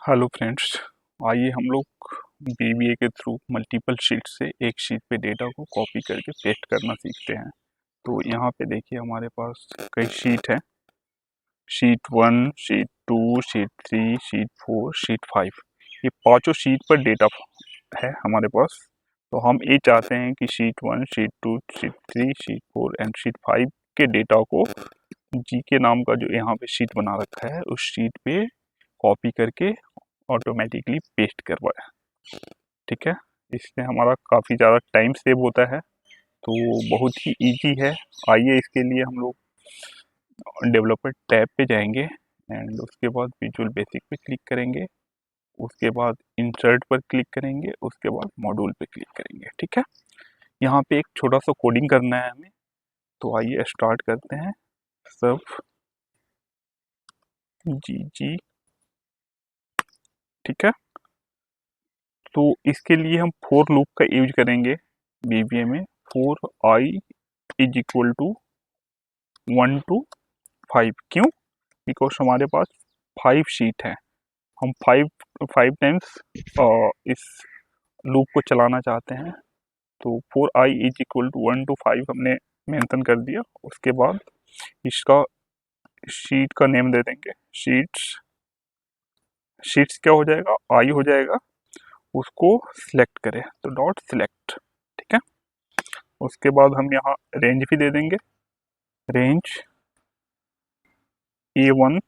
Hello friends, आइए हम लोग बीबीए के थ्रू मल्टीपल शीट से एक शीट पे डेटा को कॉपी करके पेस्ट करना सीखते हैं। तो यहाँ पे देखिए हमारे पास कई शीट है। Sheet 1, sheet 2, sheet 3, sheet 4, sheet 5। ये पांचों शीट पर डेटा है हमारे पास। तो हम ये चाहते हैं कि sheet 1, sheet 2, sheet 3, sheet 4 and sheet 5 के डेटा को जीके नाम का जो यहाँ पे शीट बना रखा है उस शीट पे कॉपी करके ऑटोमेटिकली पेस्ट करवाया। ठीक है, इससे हमारा काफ़ी ज़्यादा टाइम सेव होता है, तो बहुत ही इजी है। आइए इसके लिए हम लोग डेवलपर टैब पे जाएंगे एंड उसके बाद विजुअल बेसिक पे क्लिक करेंगे, उसके बाद इंसर्ट पर क्लिक करेंगे, उसके बाद मॉड्यूल पे क्लिक करेंगे। ठीक है, यहाँ पे एक छोटा सा कोडिंग करना है हमें, तो आइए स्टार्ट करते हैं। सब जी, ठीक है। तो इसके लिए हम फोर लूप का यूज करेंगे बीबीए में। For i is equal to 1 to 5। क्यों? बिकॉज हमारे पास 5 शीट है। हम फाइव टाइम्स इस लूप को चलाना चाहते हैं। तो 4i is equal to 1 to 5 हमने मेंशन कर दिया। उसके बाद इसका शीट का नेम दे देंगे। शीट्स क्या हो जाएगा? आई हो जाएगा। उसको सिलेक्ट करें तो डॉट सिलेक्ट। ठीक है, उसके बाद हम यहाँ रेंज भी दे देंगे। Range A1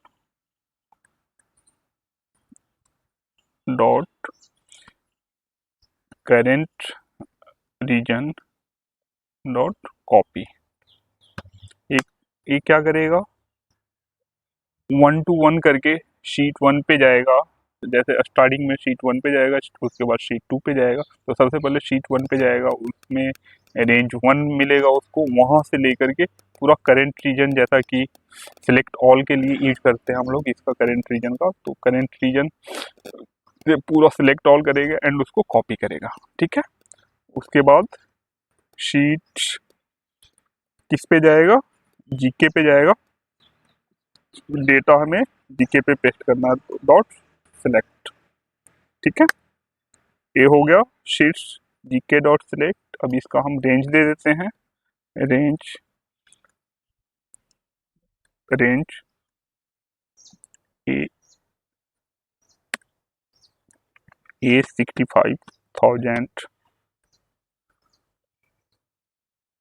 dot current region dot copy. एक ये क्या करेगा? 1 to 1 करके शीट 1 पे जाएगा। जैसे स्टार्टिंग में शीट 1 पे जाएगा, उसके बाद शीट 2 पे जाएगा। तो सबसे पहले शीट 1 पे जाएगा, उसमें रेंज 1 मिलेगा उसको। वहां से लेकर के पूरा करेंट रीजन, जैसा कि सिलेक्ट ऑल के लिए यूज करते हैं हम लोग इसका करेंट रीजन का, तो करेंट रीजन से पूरा सिलेक्ट ऑल करेगा एंड उसको कॉपी करेगा। ठीक है, उसके बाद शीट किस पे जाएगा? जीके पे जाएगा। डेटा हमें जीके पे पेस्ट करना है, डॉट सिलेक्ट। ठीक है, ये हो गया शीट्स जीके डॉट सिलेक्ट। अब इसका हम रेंज दे देते हैं। Range range A 65,000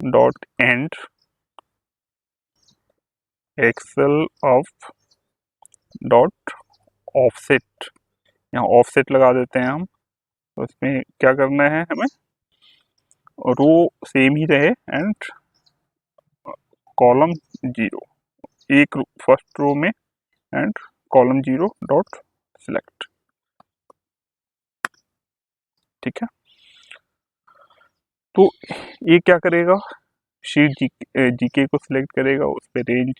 dot end excel up dot offset. यहाँ ऑफसेट लगा देते हैं हम। तो इसमें क्या करना है हमें? रो सेम ही रहे एंड कॉलम 0, एक फर्स्ट रो में एंड कॉलम 0 डॉट सिलेक्ट। ठीक है, तो ये क्या करेगा? शीट जीके को सिलेक्ट करेगा, उस पर रेंज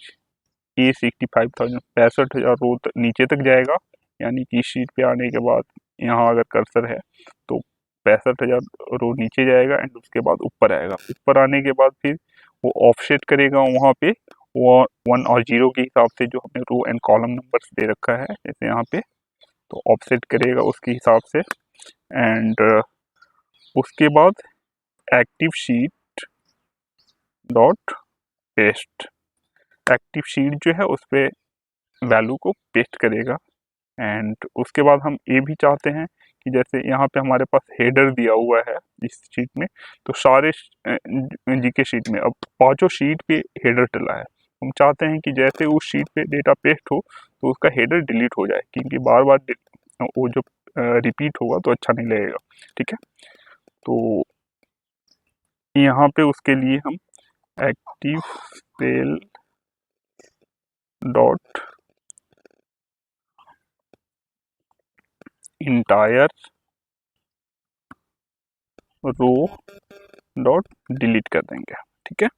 A65,000 65,000 रो नीचे तक जाएगा। यानी कि शीट पे आने के बाद यहाँ अगर कर्सर है तो 65,000 रो नीचे जाएगा एंड उसके बाद ऊपर आएगा। ऊपर आने के बाद फिर वो ऑफसेट करेगा वहाँ पे, वो 1 और 0 के हिसाब से जो हमने row and column numbers they रखा है जैसे यहाँ पे, तो ऑफसेट करेगा उसके हिसाब से। एंड उसके बाद active sheet dot paste. Active sheet जो है उस पर वैल्यू को पेस्ट करेगा। एंड उसके बाद हम ये भी चाहते हैं कि जैसे यहाँ पे हमारे पास हेडर दिया हुआ है इस शीट में, तो सारे जीके शीट में अब पांचों शीट पे हेडर डला है। हम चाहते हैं कि जैसे उस शीट पे डेटा पेस्ट हो तो उसका हेडर डिलीट हो जाए, क्योंकि बार बार वो जो रिपीट होगा तो अच्छा नहीं लगेगा। ठीक है, तो यहाँ पे उसके लिए हम active cell dot entire row dot delete कर देंगे। ठीक है,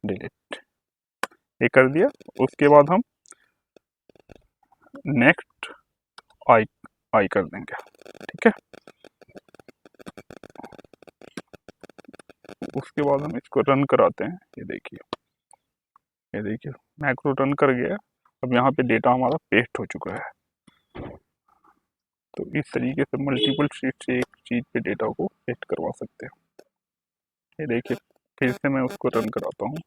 डिलीट ये कर दिया। उसके बाद हम नेक्स्ट आई आई कर देंगे। ठीक है, उसके बाद हम इसको रन कराते हैं। ये देखिए मैक्रो रन कर गया। अब यहाँ पे डेटा हमारा पेस्ट हो चुका है। तो इस तरीके से मल्टीपल शीट से एक चीज़ पे डेटा को पेस्ट करवा सकते हैं। ये देखिए, फिर से मैं उसको रन कराता हूँ।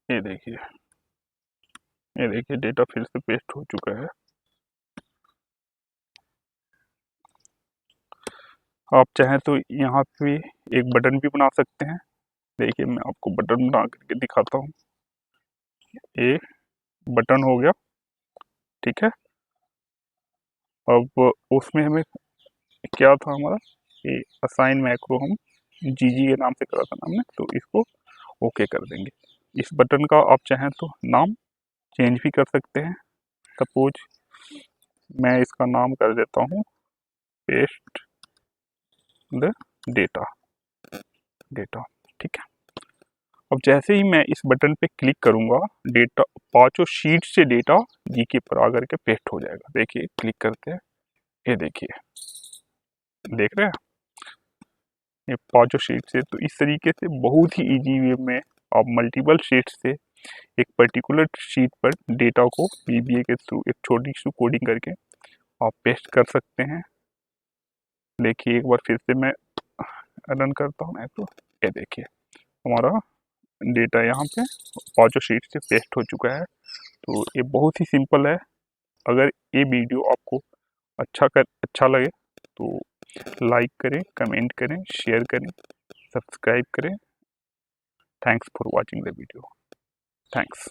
ये देखिए डेटा फिर से पेस्ट हो चुका है। आप चाहें तो यहाँ पे एक बटन भी बना सकते हैं। देखिए मैं आपको बटन बना करके दिखाता हूँ। ये बटन हो गया, ठीक है। अब उसमें हमें क्या था हमारा, ये असाइन मैक्रो हम जीजी के नाम से करा था हमने, तो इसको ओके कर देंगे। इस बटन का आप चाहें तो नाम चेंज भी कर सकते हैं। सपोज मैं इसका नाम कर देता हूँ पेस्ट द डेटा, ठीक है। अब जैसे ही मैं इस बटन पे क्लिक करूंगा, डेटा पांचों शीट से डेटा जीके पर आकर के पेस्ट हो जाएगा। देखिए क्लिक करते हैं, ये देखिए, देख रहे हैं ये पांचों शीट से। तो इस तरीके से बहुत ही इजी वे में आप मल्टीपल शीट से एक पर्टिकुलर शीट पर डेटा को बीबीए के थ्रू एक छोटी सी कोडिंग करके आप पेस्ट कर सकते हैं। देखिए एक बार फिर से मैं रन करता हूँ तो ये देखिए हमारा डेटा यहाँ पे पांचों शीट से पेस्ट हो चुका है। तो ये बहुत ही सिंपल है। अगर ये वीडियो आपको अच्छा लगे तो लाइक करें, कमेंट करें, शेयर करें, सब्सक्राइब करें। Thanks for watching the video. Thanks.